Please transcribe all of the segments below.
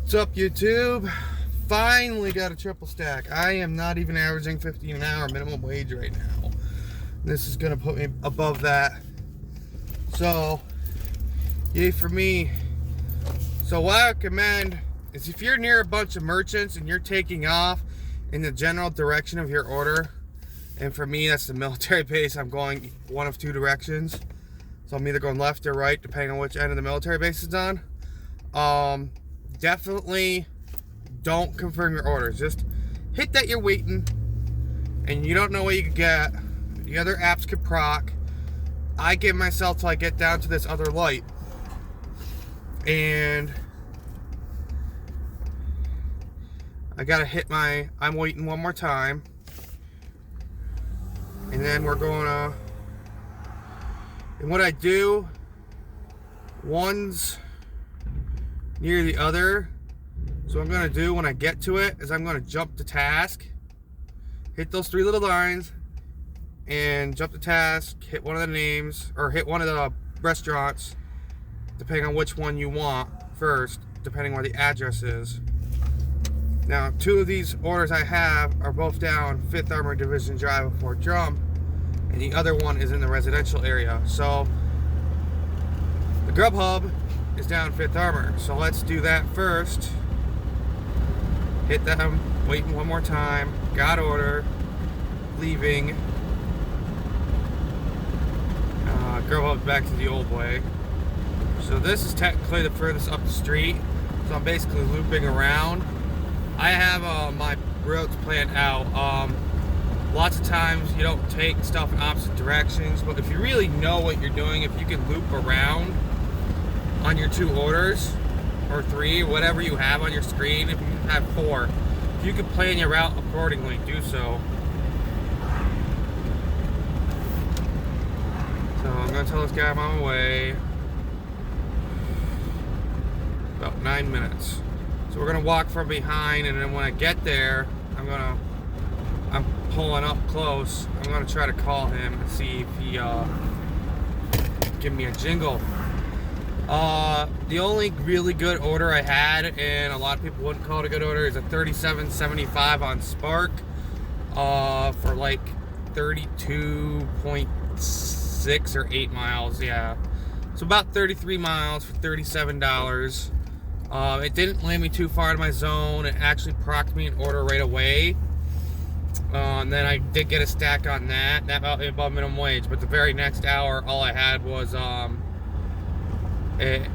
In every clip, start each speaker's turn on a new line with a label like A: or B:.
A: What's up, YouTube? Finally got a triple stack. I am not even averaging 15 an hour minimum wage right now. This is gonna put me above that. So, yay for me. So what I recommend is if you're near a bunch of merchants and you're taking off in the general direction of your order, and for me that's the military base, I'm going one of two directions. So I'm either going left or right depending on which end of the military base it's on. Definitely don't confirm your orders. Just hit that you're waiting and you don't know what you could get. The other apps could proc. I give myself till I get down to this other light. And I gotta hit my I'm waiting one more time. And then we're gonna, and what I do, one's near the other. So what I'm gonna do when I get to it is I'm gonna jump to task, hit those three little lines, and jump to task, hit one of the names, or hit one of the restaurants, depending on which one you want first, depending where the address is. Now, two of these orders I have are both down 5th Armored Division Drive of Fort Drum, and the other one is in the residential area. So, the Grubhub is down 5th Armor. So let's do that first. Hit them, waiting one more time, got order, leaving. Grubhub back to the old way. So this is technically the furthest up the street. So I'm basically looping around. I have my routes planned out. Lots of times you don't take stuff in opposite directions, but if you really know what you're doing, if you can loop around on your two orders, or three, whatever you have on your screen, if you have four, if you can plan your route accordingly, do so. So I'm gonna tell this guy I'm on my way. About 9 minutes. So we're gonna walk from behind, and then when I get there, I'm pulling up close. I'm gonna try to call him and see if he give me a jingle. The only really good order I had, and a lot of people wouldn't call it a good order, is a 37.75 on Spark for like 32.6 or 8 miles. Yeah, so about 33 miles for $37. It didn't land me too far in my zone. It actually procced me an order right away. And then I did get a stack on that. That above minimum wage. But the very next hour, all I had was it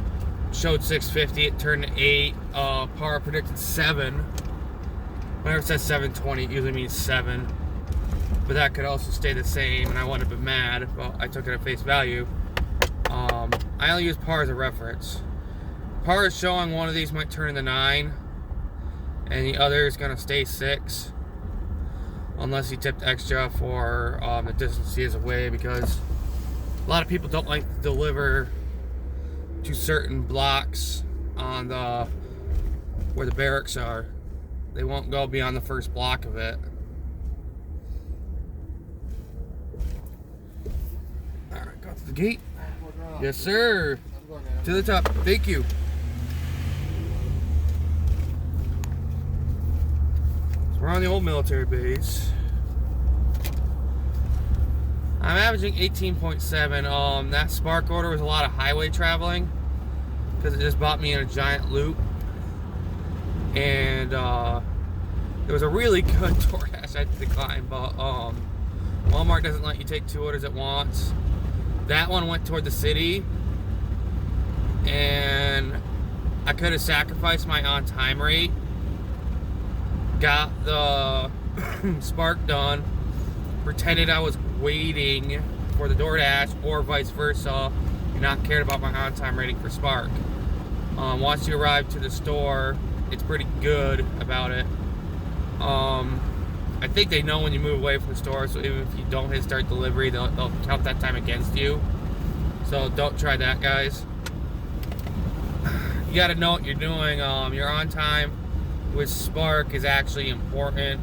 A: showed 650. It turned to 8. Par predicted 7. Whenever it says 720, it usually means 7. But that could also stay the same, and I wouldn't have been mad. Well, I took it at face value. I only use par as a reference. Par is showing one of these might turn into 9, and the other is going to stay 6. Unless he tipped extra for the distance he is away, because a lot of people don't like to deliver to certain blocks on the where the barracks are. They won't go beyond the first block of it. Alright, got to the gate. Yes, sir. To the top. Thank you. We're on the old military base. I'm averaging 18.7. That Spark order was a lot of highway traveling because it just bought me in a giant loop. And there was a really good DoorDash I had to decline, but Walmart doesn't let you take two orders at once. That one went toward the city, and I could have sacrificed my on-time rate. Got the Spark done, pretended I was waiting for the DoorDash, or vice versa, and not cared about my on-time rating for Spark. Once you arrive to the store, it's pretty good about it. I think they know when you move away from the store, so even if you don't hit start delivery, they'll count that time against you. So don't try that, guys. You gotta know what you're doing. Your on time with Spark is actually important,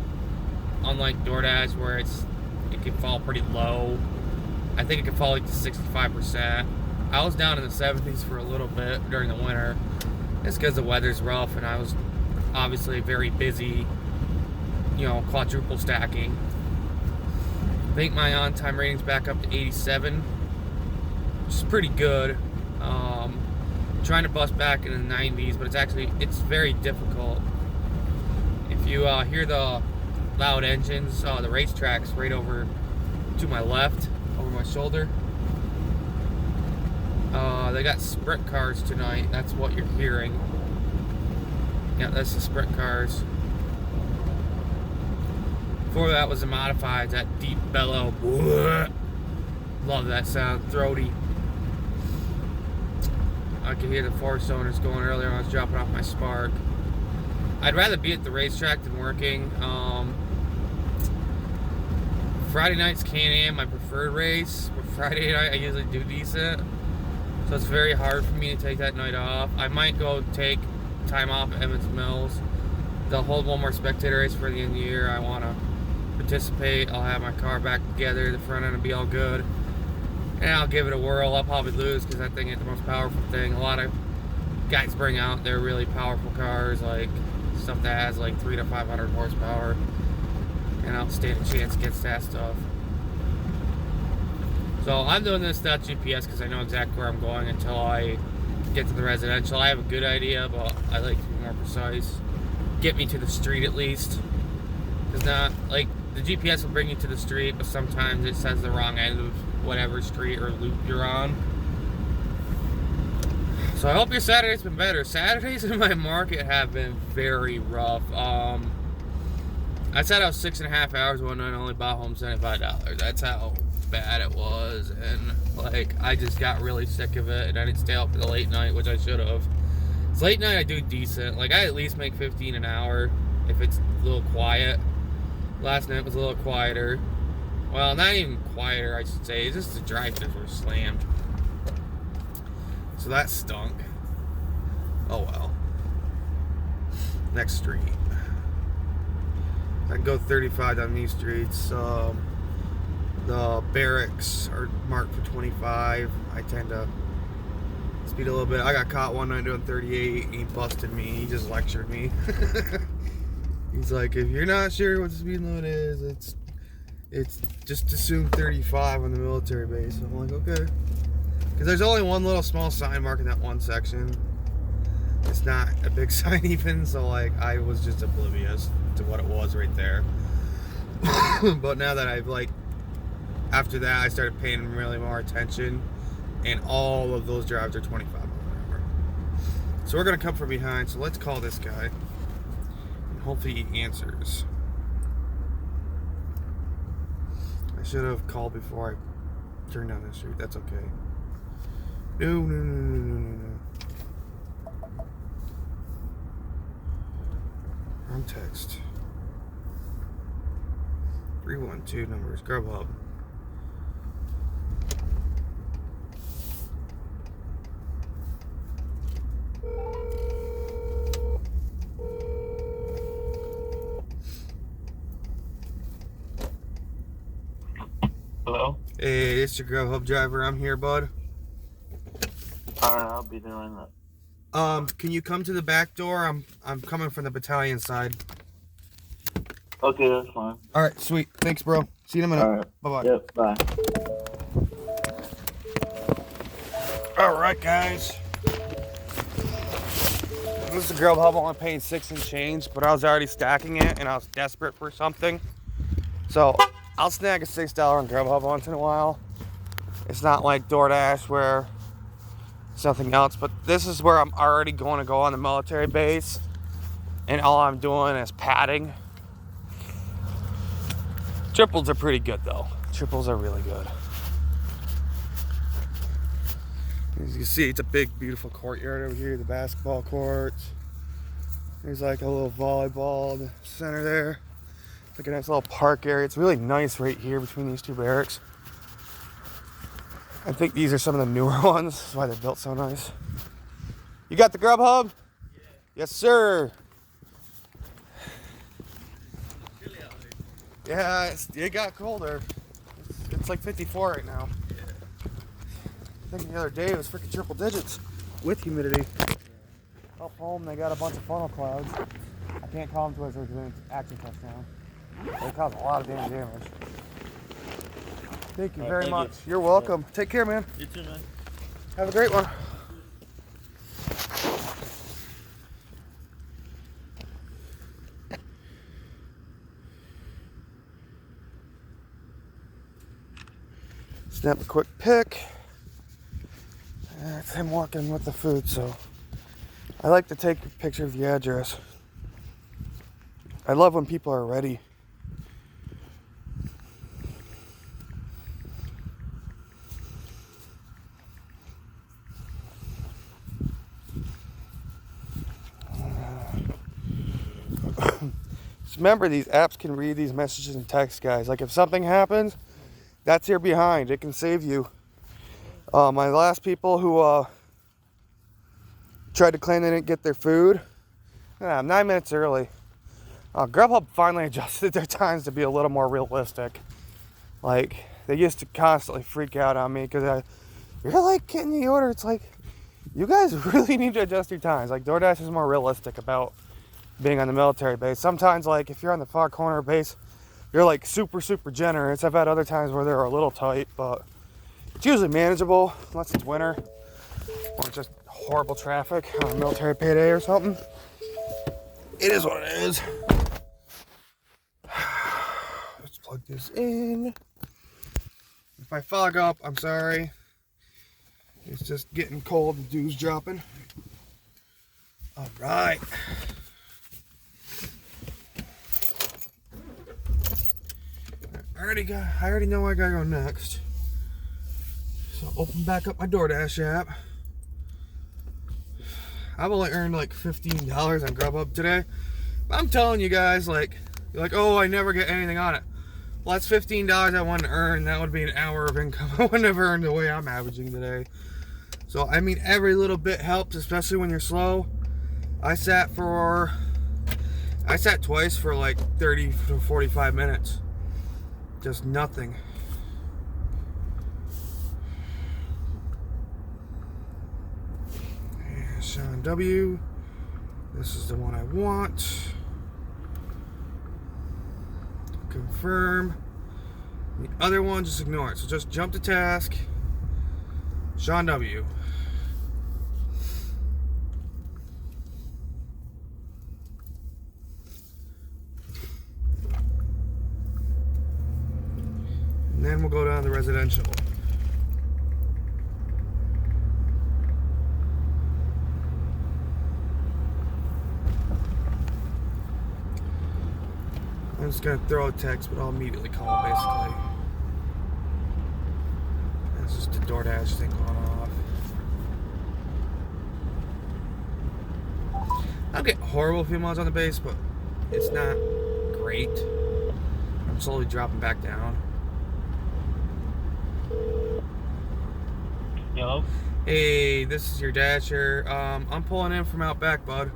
A: unlike DoorDash where it can fall pretty low. I think it can fall like to 65%. I was down in the 70s for a little bit during the winter, It's because the weather's rough and I was obviously very busy, you know, quadruple stacking. I think my on-time rating's back up to 87, which is pretty good. Trying to bust back in the 90s, but it's very difficult. If you hear the loud engines, the racetrack's right over to my left, over my shoulder. They got sprint cars tonight. That's what you're hearing. Yeah, that's the sprint cars. Before that was the modifieds, that deep bellow. Love that sound, throaty. I could hear the four cylinders going earlier when I was dropping off my Spark. I'd rather be at the racetrack than working. Friday night's Can-Am, my preferred race, but Friday night I usually do decent. So it's very hard for me to take that night off. I might go take time off at Emmons Mills. They'll hold one more spectator race for the end of the year. I want to participate. I'll have my car back together. The front end will be all good. And I'll give it a whirl. I'll probably lose because that thing ain't the most powerful thing. A lot of guys bring out their really powerful cars, like stuff that has like 300 to 500 horsepower. And I'll stand a chance against that stuff. So I'm doing this without GPS because I know exactly where I'm going until I get to the residential. I have a good idea, but I like to be more precise. Get me to the street at least. It's not like the GPS will bring you to the street, but sometimes it says the wrong end of whatever street or loop you're on. So I hope your Saturday's been better. Saturdays in my market have been very rough. I sat out 6.5 hours one night and only bought home $75. That's how bad it was, and like I just got really sick of it, and I didn't stay out for the late night, which I should have. So late night I do decent. Like I at least make 15 an hour if it's a little quiet. Last night was a little quieter. Well, not even quieter, I should say. It's just the drive-throughs were slammed. So that stunk. Oh well. Next street. I can go 35 down these streets. The barracks are marked for 25. I tend to speed a little bit. I got caught one night doing 38. He busted me. He just lectured me. He's like, if you're not sure what the speed limit is, it's just assume 35 on the military base. I'm like, okay. Because there's only one little small sign marking that one section. It's not a big sign even, so like I was just oblivious to what it was right there. But now that I've like, after that I started paying really more attention, and all of those drives are 25 miles an hour. So we're gonna come from behind, so let's call this guy. And hopefully he answers. I should have called before I turned down the street. That's okay. No. Wrong text. 312 numbers. Grubhub.
B: Hello?
A: Hey, it's your Grubhub driver. I'm here, bud.
B: Alright, I'll be doing that.
A: Can you come to the back door? I'm coming from the battalion side.
B: Okay, that's fine.
A: Alright, sweet. Thanks, bro. See you in a minute.
B: Alright.
A: Bye-bye.
B: Yep, bye.
A: Alright, guys. This is a Grubhub only paying 6 and change, but I was already stacking it, and I was desperate for something. So, I'll snag a $6 on Grubhub once in a while. It's not like DoorDash where something else, but this is where I'm already going to go on the military base, and all I'm doing is padding. Triples are pretty good though. Triples are really good. As you can see, it's a big beautiful courtyard over here, the basketball courts. There's like a little volleyball in the center there. It's like a nice little park area. It's really nice right here between these two barracks. I think these are some of the newer ones. That's why they're built so nice. You got the Grubhub? Yeah. Yes, sir.
C: Chilly out there.
A: Yeah, it got colder. It's like 54 right now.
C: Yeah.
A: I think the other day it was freaking triple digits with humidity. Up home, they got a bunch of funnel clouds. I can't call them twizzlers because it's action touchdown. They cause a lot of damage. Thank you very much. You're welcome. Take care, man.
C: You too, man.
A: Have a great one. Snap a quick pic. That's him walking with the food, so I like to take a picture of the address. I love when people are ready. Just remember, these apps can read these messages and texts, guys. Like if something happens, that's here behind. It can save you. My last people who tried to claim they didn't get their food, 9 minutes early. Grubhub finally adjusted their times to be a little more realistic. Like, they used to constantly freak out on me because you're like getting the order. It's like, you guys really need to adjust your times. Like, DoorDash is more realistic about being on the military base. Sometimes, like, if you're on the far corner base, you're like super generous. I've had other times where they're a little tight, but it's usually manageable unless it's winter or just horrible traffic on a military payday or something. It is what it is. Let's plug this in. If I fog up, I'm sorry. It's just getting cold and dew's dropping. All right. I already know I gotta go next. So open back up my DoorDash app. I've only earned like $15 on Grubhub today. But I'm telling you guys, like, you're like, oh, I never get anything on it. Well, that's $15 I want to earn. That would be an hour of income I would never earn the way I'm averaging today. So, I mean, every little bit helps, especially when you're slow. I sat twice for like 30 to 45 minutes. Just nothing. And Sean W. This is the one I want. Confirm. The other one, just ignore it. So just jump to task. Sean W. And then we'll go down to residential. I'm just gonna throw a text, but I'll immediately call basically. That's just the DoorDash thing going off. I'm getting horrible females on the base, but it's not great. I'm slowly dropping back down.
B: Hello?
A: Hey, this is your Dasher. I'm pulling in from out back, bud.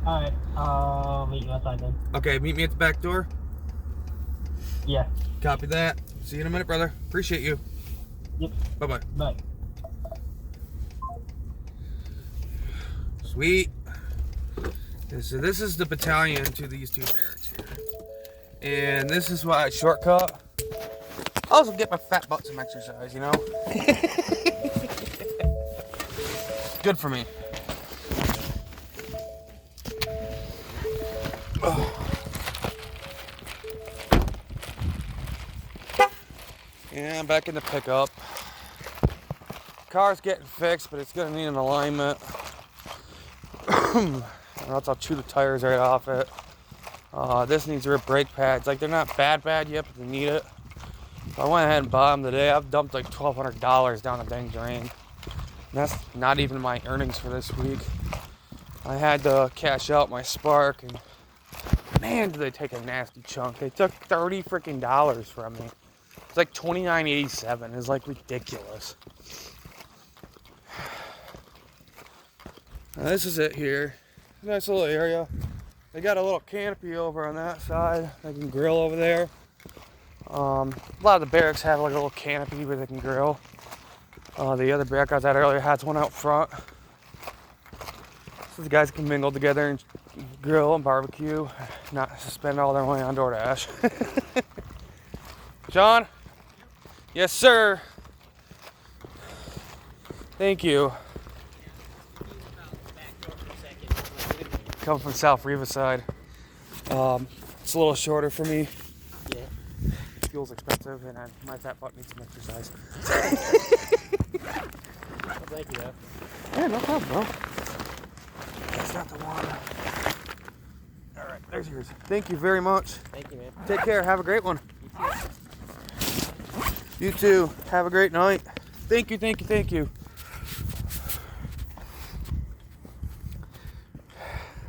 D: Alright, meet you outside then.
A: Okay, meet me at the back door.
D: Yeah.
A: Copy that. See you in a minute, brother. Appreciate you.
D: Yep.
A: Bye-bye.
D: Bye.
A: Sweet. So this is the battalion to these two barracks here. And this is why I shortcut. I also get my fat butt some exercise, you know? Good for me. Yeah, I'm back in the pickup. Car's getting fixed, but it's gonna need an alignment. Or else I'll chew the tires right off it. This needs rip brake pads. Like, they're not bad yet, but they need it. So I went ahead and bought them today. I've dumped like $1,200 down the dang drain. And that's not even my earnings for this week. I had to cash out my Spark, and man, did they take a nasty chunk. They took $30 freaking from me. It's like $29.87. It's like ridiculous. Now this is it here. Nice little area. They got a little canopy over on that side. They can grill over there. A lot of the barracks have like a little canopy where they can grill. The other barrack I was at earlier has one out front. so the guys can mingle together and grill and barbecue, not spend all their money on DoorDash. John? Yes, sir. Thank you. Come from South Riverside. It's a little shorter for me.
D: Yeah.
A: Fuel's expensive, and my fat butt needs some exercise.
D: Well, thank you, though.
A: Yeah, no problem, bro. That's not the one. All right, there's yours. Thank you very much.
D: Thank you, man.
A: Take care. Have a great one. You too. Have a great night. Thank you, thank you, thank you.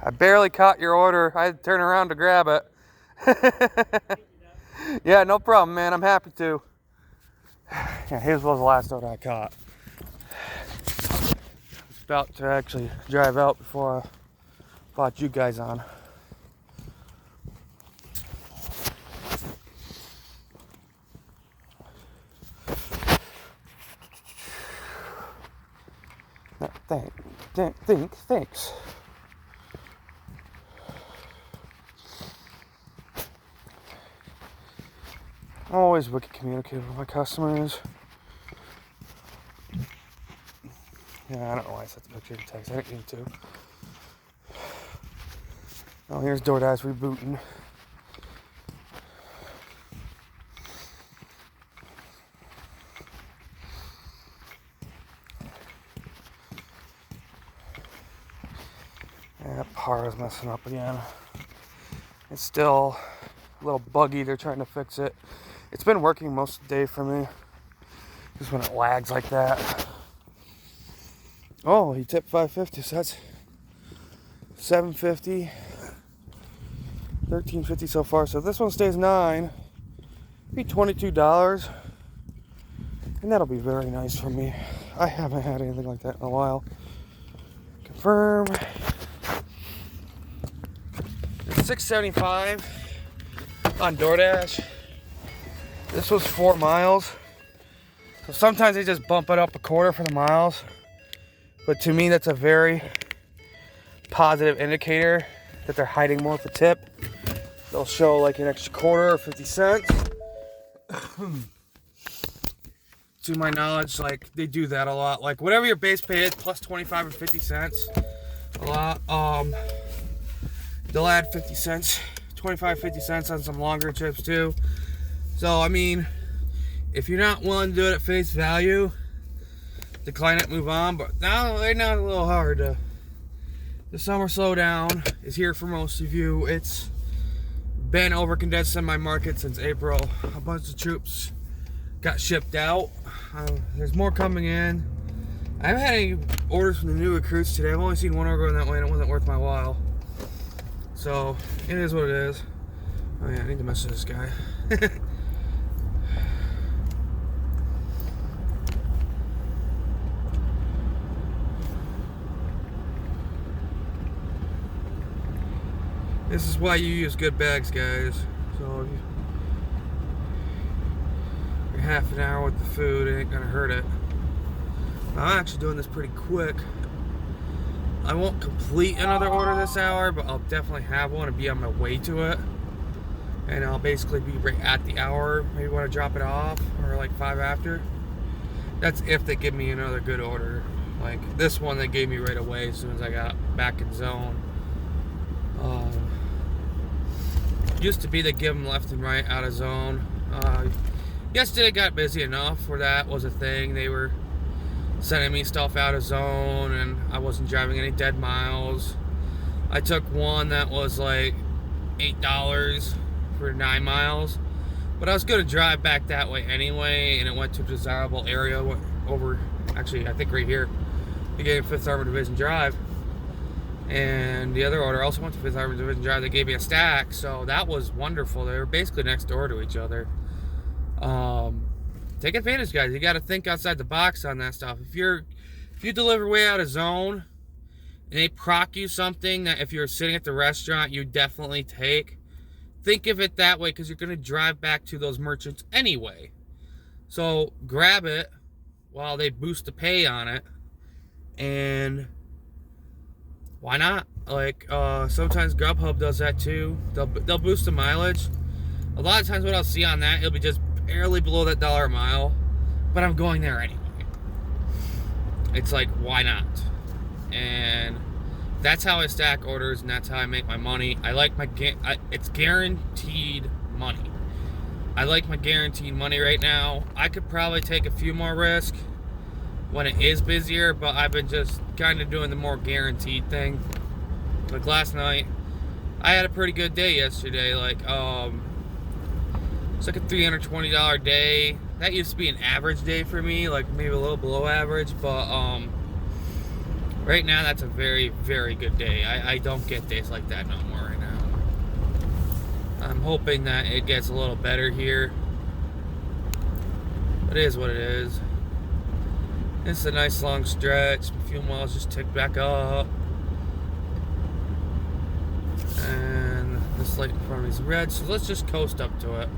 A: I barely caught your order. I had to turn around to grab it. Yeah, no problem, man. I'm happy to. Yeah, his was the last order I caught. I was about to actually drive out before I brought you guys on. Thanks. I'm always wicked communicative with my customers. Yeah, I don't know why I set the picture to text. I didn't need to. Oh, here's DoorDash rebooting. Yeah, that par is messing up again. It's still a little buggy. They're trying to fix it. It's been working most of the day for me. Just when it lags like that. Oh, he tipped $5.50, so that's $7.50. $13.50 so far. So if this one stays $9, it'll be $22. And that'll be very nice for me. I haven't had anything like that in a while. Confirm. It's $6.75 on DoorDash. This was 4 miles. So sometimes they just bump it up a quarter for the miles. But to me, that's a very positive indicator that they're hiding more of the tip. They'll show like an extra quarter or 50 cents. To my knowledge, like they do that a lot. Like whatever your base pay is, plus 25 or 50 cents. A lot. They'll add 50 cents, 25, 50 cents on some longer trips too. So, I mean, if you're not willing to do it at face value, decline it, move on. But now, right now, it's a little hard. The summer slowdown is here for most of you. It's been over-condensed in my market since April. A bunch of troops got shipped out. There's more coming in. I haven't had any orders from the new recruits today. I've only seen one order going that way, and it wasn't worth my while. So, it is what it is. Oh yeah, I need to message this guy. This is why you use good bags, guys. So if you're half an hour with the food, it ain't gonna hurt it. I'm actually doing this pretty quick. I won't complete another order this hour, but I'll definitely have one and be on my way to it. And I'll basically be right at the hour. Maybe want to drop it off or like 5 after. That's if they give me another good order. Like this one they gave me right away as soon as I got back in zone. Used to be they give them left and right out of zone. Yesterday got busy enough where that was a thing. They were sending me stuff out of zone and I wasn't driving any dead miles. I took one that was like $8 for 9 miles, but I was going to drive back that way anyway, and it went to a desirable area. Went over, actually I think right here, beginning 5th Armored Division Drive. And the other order also went to 5th Armored Division Drive. They gave me a stack, so that was wonderful. They were basically next door to each other. Take advantage, guys. You got to think outside the box on that stuff. If you deliver way out of zone and they proc you something that if you're sitting at the restaurant you definitely take, think of it that way, because you're going to drive back to those merchants anyway. So grab it while they boost the pay on it, and why not? Like, sometimes Grubhub does that too. They'll boost the mileage. A lot of times what I'll see on that, it'll be just barely below that $1 a mile, but I'm going there anyway. It's like, why not? And that's how I stack orders, and that's how I make my money. I like my it's guaranteed money. I like my guaranteed money right now. I could probably take a few more risks when it is busier, but I've been just kind of doing the more guaranteed thing. Like last night, I had a pretty good day yesterday. Like, it's like a $320 day. That used to be an average day for me, like maybe a little below average, but right now that's a very, very good day. I don't get days like that no more right now. I'm hoping that it gets a little better here. It is what it is. It's a nice long stretch. Fuel miles just tick back up. And this light in front of me is red, so let's just coast up to it.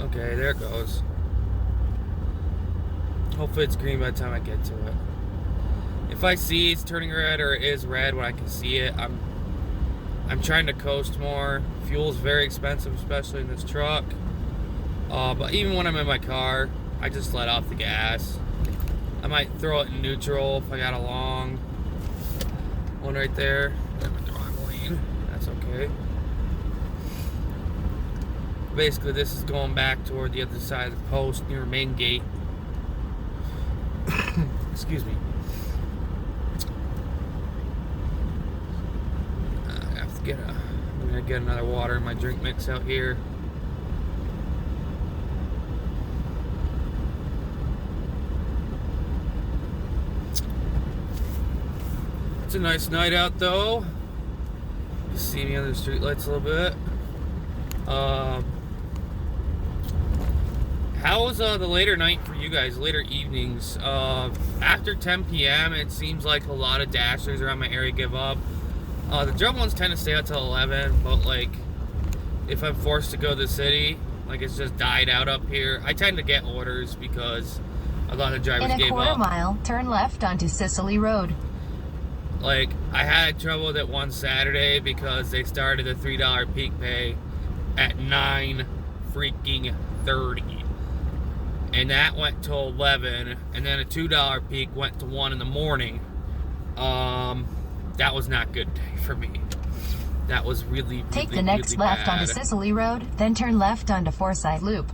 A: Okay, there it goes. Hopefully it's green by the time I get to it. If I see it's turning red or it is red when I can see it, I'm trying to coast more. Fuel's very expensive, especially in this truck. But even when I'm in my car, I just let off the gas. I might throw it in neutral if I got a long one right there. I'm in the wrong lane. That's okay. Basically, this is going back toward the other side of the post near main gate. Excuse me. I have to I'm gonna get another water in my drink mix out here. It's a nice night out though. You see me under the street lights a little bit. How was the later night for you guys, later evenings? After 10 p.m., it seems like a lot of dashers around my area give up. The drum ones tend to stay out till 11, but like, if I'm forced to go to the city, like it's just died out up here. I tend to get orders because a lot of drivers gave up.
E: In a quarter mile, turn left onto Sicily Road.
A: Like, I had trouble with it one Saturday because they started a $3 peak pay at 9 freaking 30. And that went till 11, and then a $2 peak went to 1 in the morning. That was not a good day for me. That was really, really,
E: Take the next
A: really
E: left
A: bad.
E: onto Sicily Road, then turn left onto Forsyth Loop.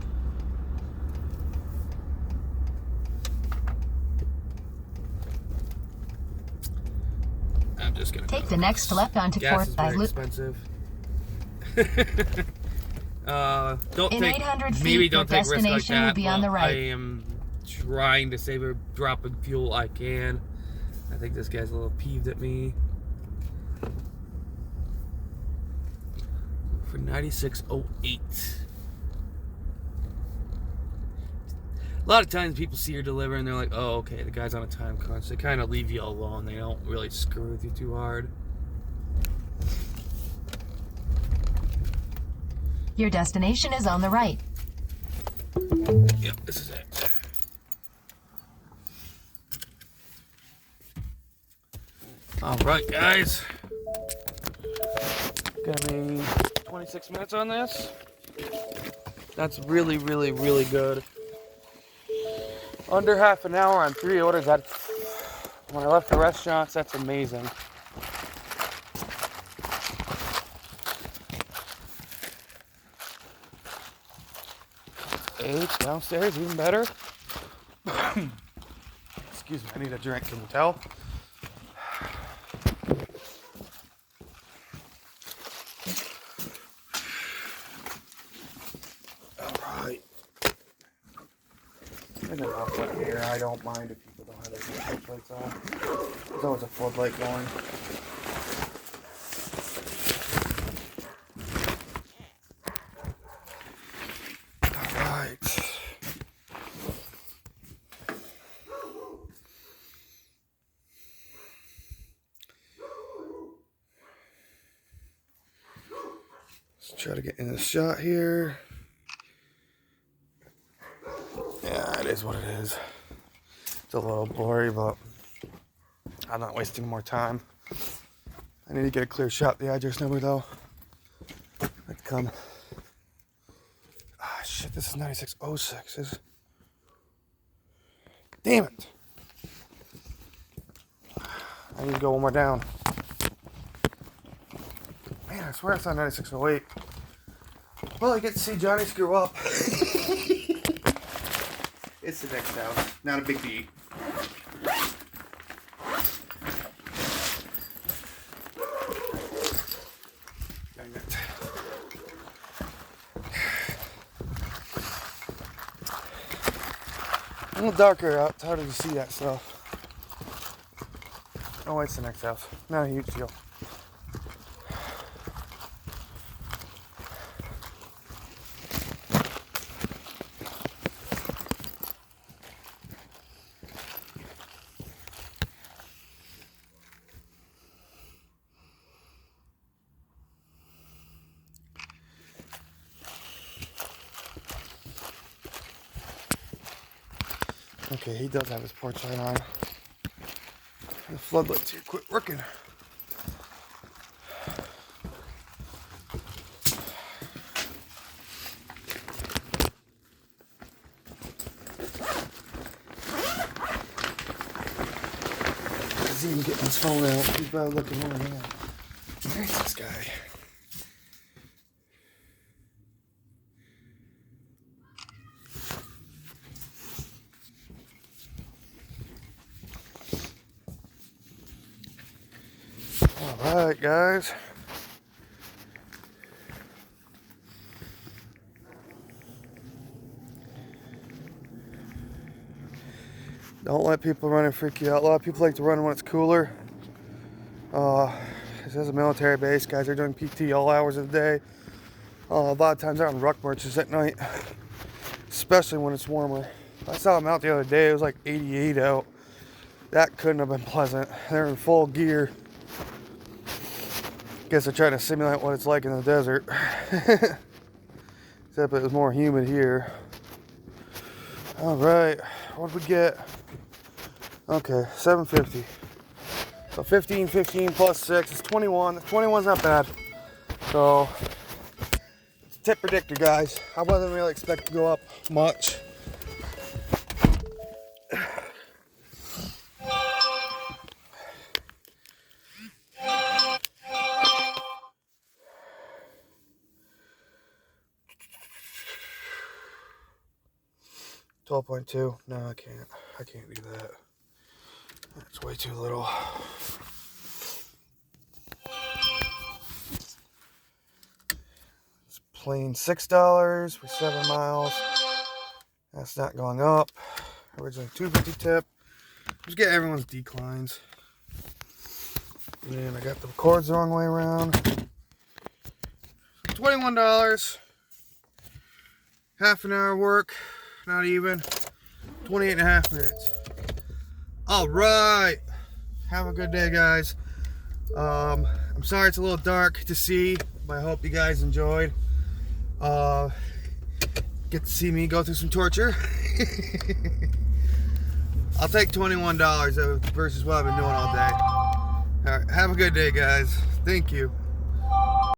A: I'm just gonna
E: Take the next left onto
A: Gas is
E: Forsyth
A: very
E: Loop.
A: expensive. Don't
E: In
A: take
E: 800 feet,
A: maybe
E: your
A: don't take risks like
E: destination
A: that.
E: will be on the right.
A: I am trying to save every drop of fuel I can. I think this guy's a little peeved at me. For 96.08. A lot of times people see your deliver and they're like, oh, okay, the guy's on a time crunch. They kind of leave you alone. They don't really screw with you too hard.
E: Your destination is on the right.
A: Yep, this is it. Alright, guys. Gonna be 26 minutes on this. That's really, really, really good. Under half an hour on 3 orders. That's, when I left the restaurants, that's amazing. Eight downstairs, even better. Excuse me, I need a drink, can you tell? Alright. There's an outlet here. I don't mind if people don't have their floodlights on. There's always a floodlight going. Alright. Let's try to get in the shot here. Yeah, it is what it is. It's a little blurry, but I'm not wasting more time. I need to get a clear shot of the address number though. I'd come. Ah, shit, this is 9606. Damn it. I need to go one more down. Man, I swear it's on 9608. Well, I get to see Johnny screw up. It's the next house. Not a big D. Dang it. A little darker out. It's harder to see that stuff. Oh, it's the next house. Not a huge deal. Okay, he does have his porch light on. The floodlights here quit working. He's even getting his phone out. He's probably looking over here. There's this guy. Alright, guys. Don't let people run and freak you out. A lot of people like to run when it's cooler. This is a military base. Guys are doing PT all hours of the day. A lot of times they're on ruck marches at night, especially when it's warmer. I saw them out the other day. It was like 88 out. That couldn't have been pleasant. They're in full gear. Guess they're trying to simulate what it's like in the desert. Except it was more humid here. Alright, what did we get? Okay, 750. So 15 plus 6 is 21. 21's not bad. So, it's a tip predictor, guys. I wasn't really expecting to go up much. $12.2. No, I can't. I can't do that. That's way too little. It's plain $6 for 7 miles. That's not going up. Originally $2.50 tip. Just get everyone's declines. And I got the cords the wrong way around. $21. Half an hour work. Not even. 28.5 minutes. Alright. Have a good day, guys. I'm sorry it's a little dark to see, but I hope you guys enjoyed. Get to see me go through some torture. I'll take $21 versus what I've been doing all day. Alright, have a good day, guys. Thank you.